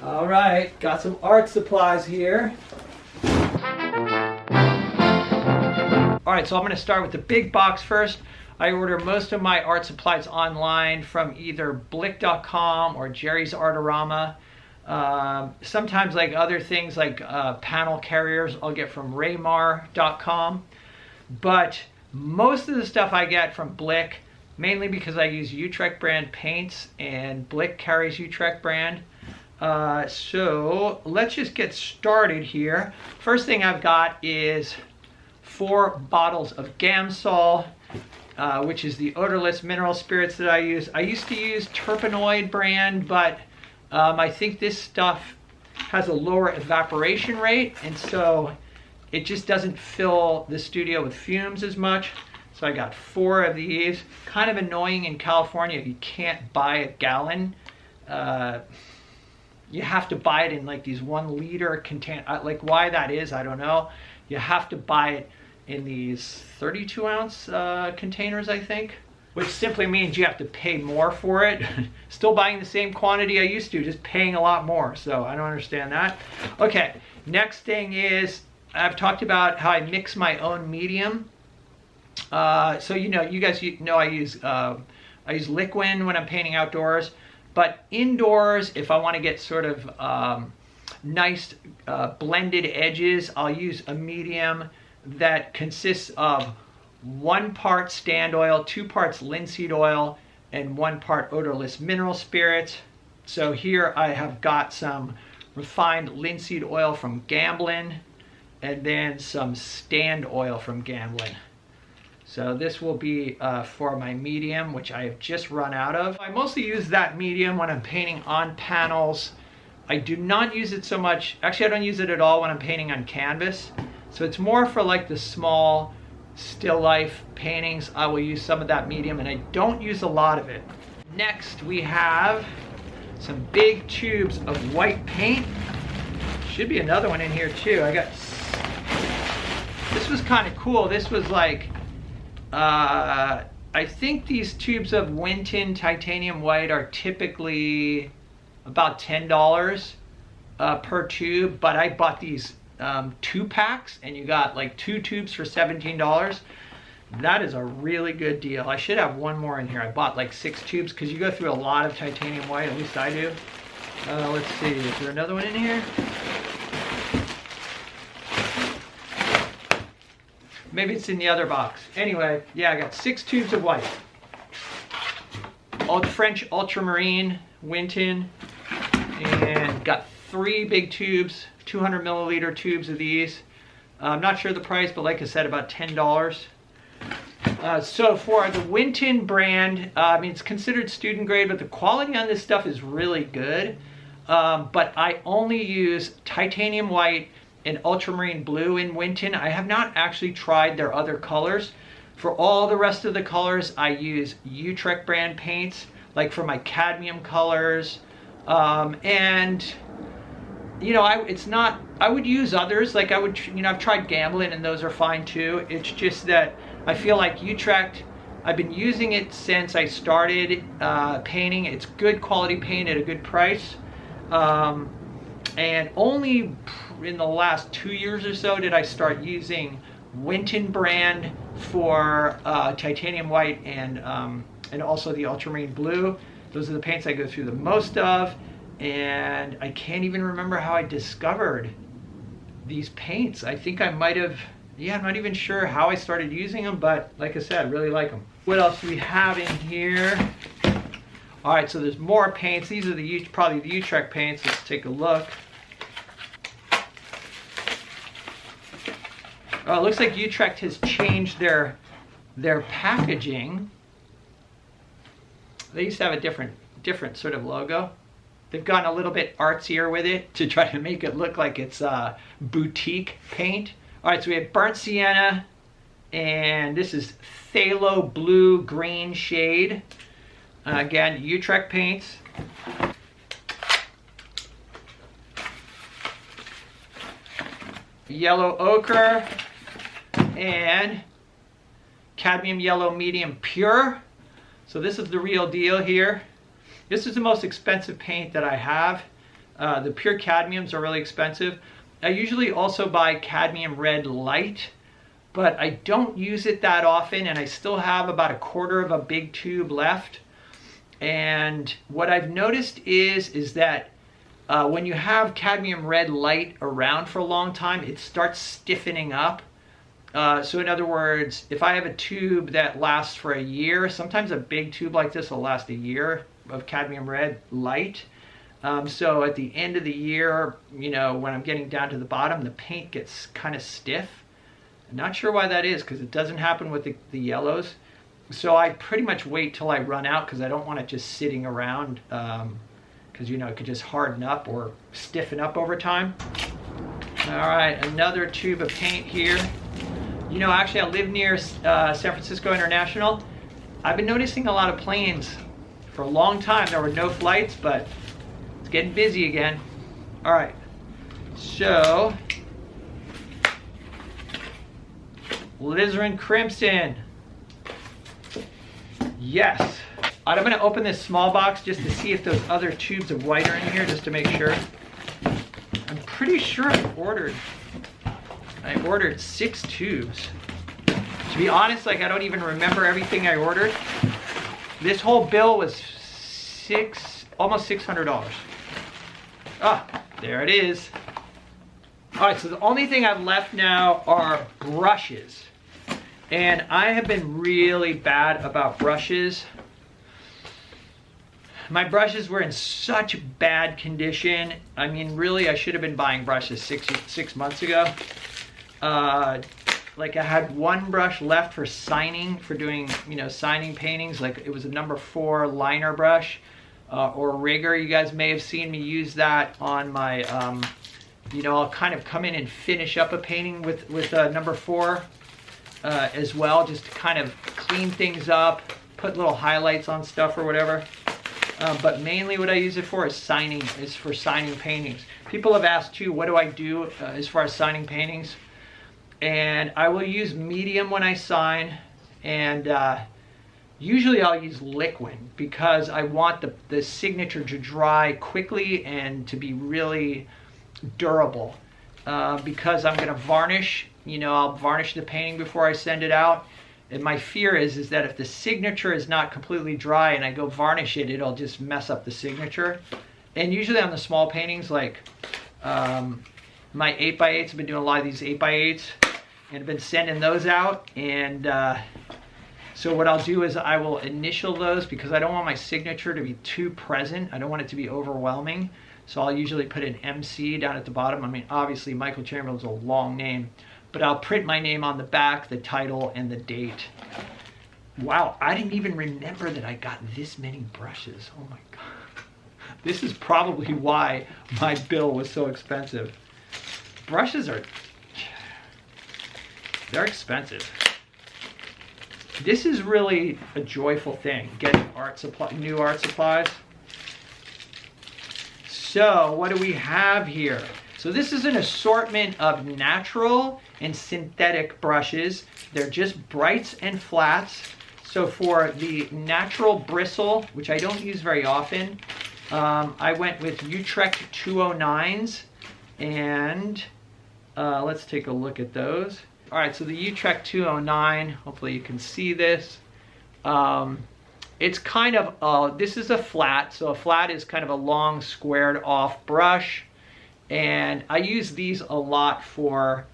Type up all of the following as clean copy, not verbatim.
All right, got some art supplies here. All right, so I'm gonna start with the big box first. I order most of my art supplies online from either Blick.com or Jerry's Artorama. Sometimes like other things like panel carriers I'll get from Raymar.com. But most of the stuff I get from Blick, mainly because I use Utrecht brand paints and Blick carries Utrecht brand. So let's just get started here. First thing I've got is 4 bottles of Gamsol, which is the odorless mineral spirits that I use. I used to use Terpenoid brand, but I think this stuff has a lower evaporation rate, and so it just doesn't fill the studio with fumes as much. So I got 4 of these. Kind of annoying in California, you can't buy a gallon. You have to buy it in like these 1 liter container. Like why that is, I don't know. You have to buy it in these 32 ounce containers, I think, which simply means you have to pay more for it. Still buying the same quantity I used to, just paying a lot more. So I don't understand that. Okay, next thing is, I've talked about how I mix my own medium. So you guys know I use Liquin when I'm painting outdoors, but indoors, if I want to get sort of nice blended edges, I'll use a medium that consists of 1 part stand oil, 2 parts linseed oil, and 1 part odorless mineral spirits. So here I have got some refined linseed oil from Gamblin, and then some stand oil from Gamblin. So this will be for my medium, which I have just run out of. I mostly use that medium when I'm painting on panels. I do not use it so much, actually I don't use it at all when I'm painting on canvas. So it's more for like the small still life paintings. I will use some of that medium, and I don't use a lot of it. Next we have some big tubes of white paint. Should be another one in here too. This was kind of cool. This was like, I think these tubes of Winton titanium white are typically about $10 per tube, but I bought these 2 packs, and you got like 2 tubes for $17. That is a really good deal. I should have 1 more in here. I bought like 6 tubes because you go through a lot of titanium white, at least I do. Let's see, is there another one in here? Maybe it's in the other box. Anyway, yeah, I got 6 tubes of white. Old French ultramarine, Winton, and got 3 big tubes, 200 milliliter tubes of these. I'm not sure the price, but like I said, about $10. So for the Winton brand, I mean, it's considered student grade, but the quality on this stuff is really good. But I only use titanium white and ultramarine blue in Winton. I have not actually tried their other colors. For all the rest of the colors, I use Utrecht brand paints, like for my cadmium colors. And I would use others, like I've tried Gamblin, and those are fine too. It's just that I feel like Utrecht, I've been using it since I started painting. It's good quality paint at a good price. And only in the last 2 years or so did I start using Winton brand for titanium white and also the ultramarine blue. Those are the paints I go through the most of, and I can't even remember how I discovered these paints. I think I might have, I'm not even sure how I started using them, but like I said, I really like them. What else do we have in here? All right, so there's more paints. These are probably the Utrecht paints. Let's take a look. Oh, it looks like Utrecht has changed their packaging. They used to have a different sort of logo. They've gone a little bit artsier with it to try to make it look like it's boutique paint. All right, so we have burnt sienna, and this is phthalo blue green shade. Again, Utrecht paints. Yellow ochre and cadmium yellow medium pure. So this is the real deal here. This is the most expensive paint that I have. The pure cadmiums are really expensive. I usually also buy cadmium red light, but I don't use it that often, and I still have about a quarter of a big tube left. And what I've noticed is that when you have cadmium red light around for a long time, it starts stiffening up. So in other words, if I have a tube that lasts for a year, sometimes a big tube like this will last a year of cadmium red light. So at the end of the year, you know, when I'm getting down to the bottom, the paint gets kind of stiff. I'm not sure why that is, because it doesn't happen with the yellows. So I pretty much wait till I run out, because I don't want it just sitting around, because you know it could just harden up or stiffen up over time. All right, another tube of paint here. You know, actually I live near San Francisco International. I've been noticing a lot of planes. For a long time there were no flights, but it's getting busy again. All right, so alizarin crimson. Yes. I'm going to open this small box just to see if those other tubes of white are in here, just to make sure. I'm pretty sure I ordered 6 tubes. To be honest, like I don't even remember everything I ordered. This whole bill was almost $600. Ah, there it is. All right, so the only thing I've left now are brushes. And I have been really bad about brushes. My brushes were in such bad condition. I mean, really, I should have been buying brushes six months ago. Like I had one brush left for signing, for doing, you know, signing paintings. Like it was a number 4 liner brush or rigger. You guys may have seen me use that on my, you know, I'll kind of come in and finish up a painting with number 4 as well, just to kind of clean things up, put little highlights on stuff or whatever. But mainly what I use it for is for signing paintings. People have asked too, what do I do as far as signing paintings? And I will use medium when I sign, and usually I'll use liquid because I want the signature to dry quickly and to be really durable. Because I'm going to varnish, you know, I'll varnish the painting before I send it out. And my fear is that if the signature is not completely dry and I go varnish it, it'll just mess up the signature. And usually on the small paintings, like my 8x8s, I've been doing a lot of these 8x8s and I've been sending those out. And so what I'll do is I will initial those because I don't want my signature to be too present. I don't want it to be overwhelming. So I'll usually put an MC down at the bottom. I mean, obviously Michael Chamberlain's a long name, but I'll print my name on the back, the title, and the date. Wow, I didn't even remember that I got this many brushes. Oh my God. This is probably why my bill was so expensive. Brushes they're expensive. This is really a joyful thing, getting new art supplies. So what do we have here? So this is an assortment of natural and synthetic brushes. They're just brights and flats. So for the natural bristle, which I don't use very often, I went with Utrecht 209s, and let's take a look at those. All right, so the Utrecht 209, hopefully you can see this. It's kind of, this is a flat, so a flat is kind of a long squared off brush, and I use these a lot for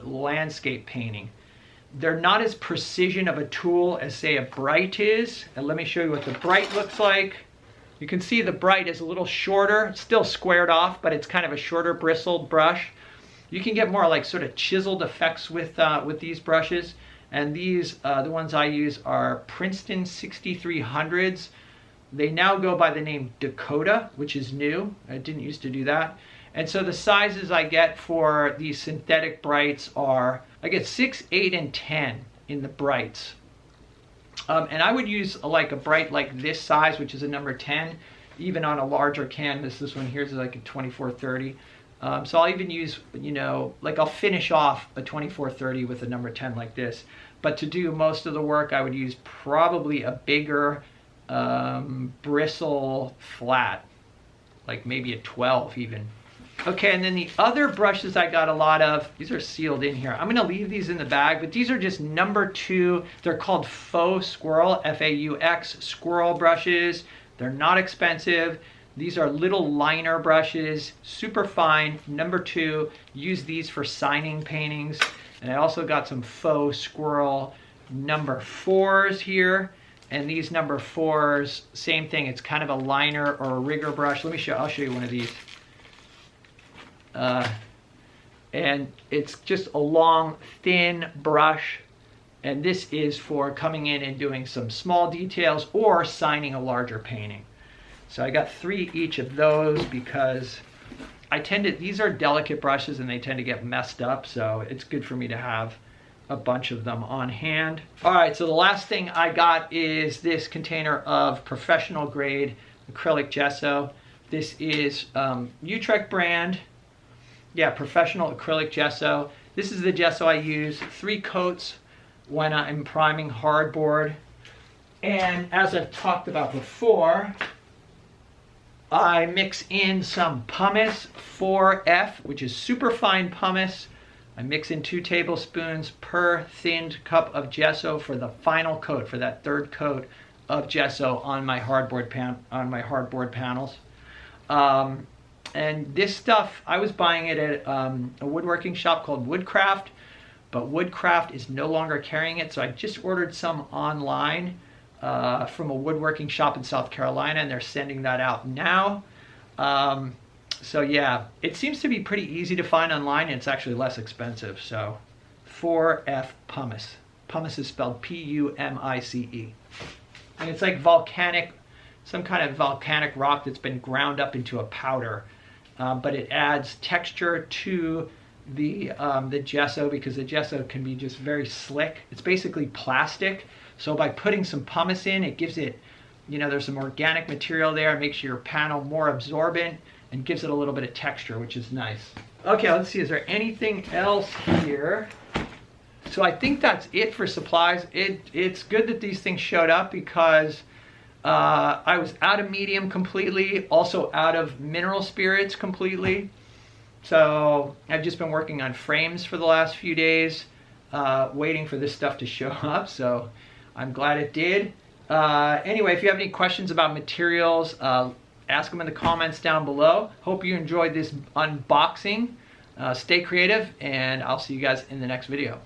landscape painting. They're not as precision of a tool as say a bright is, and let me show you what the bright looks like. You can see the bright is a little shorter, still squared off, but it's kind of a shorter bristled brush. You can get more like sort of chiseled effects with these brushes. And these, the ones I use are Princeton 6300s. They now go by the name Dakota, which is new. I didn't used to do that. And so the sizes I get for these synthetic brights are, I get 6, 8, and 10 in the brights. And I would use like a bright like this size, which is a number 10, even on a larger canvas. This one here is like a 2430. So I'll even use, you know, like I'll finish off a 2430 with a number 10 like this. But to do most of the work, I would use probably a bigger bristle flat. like maybe a 12 even. Okay, and then the other brushes I got a lot of, these are sealed in here. I'm gonna leave these in the bag, but these are just number 2. They're called Faux Squirrel, F-A-U-X, squirrel brushes. They're not expensive. These are little liner brushes, super fine, number 2. Use these for signing paintings. And I also got some Faux Squirrel number 4s here. And these number 4s, same thing. It's kind of a liner or a rigger brush. I'll show you one of these. And it's just a long, thin brush. And this is for coming in and doing some small details or signing a larger painting. So I got 3 each of those because these are delicate brushes and they tend to get messed up. So it's good for me to have a bunch of them on hand. All right, so the last thing I got is this container of professional grade acrylic gesso. This is Utrecht brand. Yeah, professional acrylic gesso. This is the gesso I use, 3 coats when I'm priming hardboard. And as I've talked about before, I mix in some pumice 4F, which is super fine pumice. I mix in 2 tablespoons per thinned cup of gesso for the final coat, for that 3rd coat of gesso on my hardboard panels. And this stuff, I was buying it at a woodworking shop called Woodcraft, but Woodcraft is no longer carrying it, so I just ordered some online from a woodworking shop in South Carolina, and they're sending that out now. So yeah, it seems to be pretty easy to find online, and it's actually less expensive. So 4F pumice. Pumice is spelled P-U-M-I-C-E. And it's like volcanic, some kind of volcanic rock that's been ground up into a powder. But it adds texture to the gesso because the gesso can be just very slick. It's basically plastic. So by putting some pumice in, it gives it, there's some organic material there. It makes your panel more absorbent and gives it a little bit of texture, which is nice. Okay, let's see, is there anything else here? So I think that's it for supplies. It's good that these things showed up because I was out of medium completely, also out of mineral spirits completely. So I've just been working on frames for the last few days, waiting for this stuff to show up. So I'm glad it did. Anyway, if you have any questions about materials, ask them in the comments down below. Hope you enjoyed this unboxing. Stay creative, and I'll see you guys in the next video.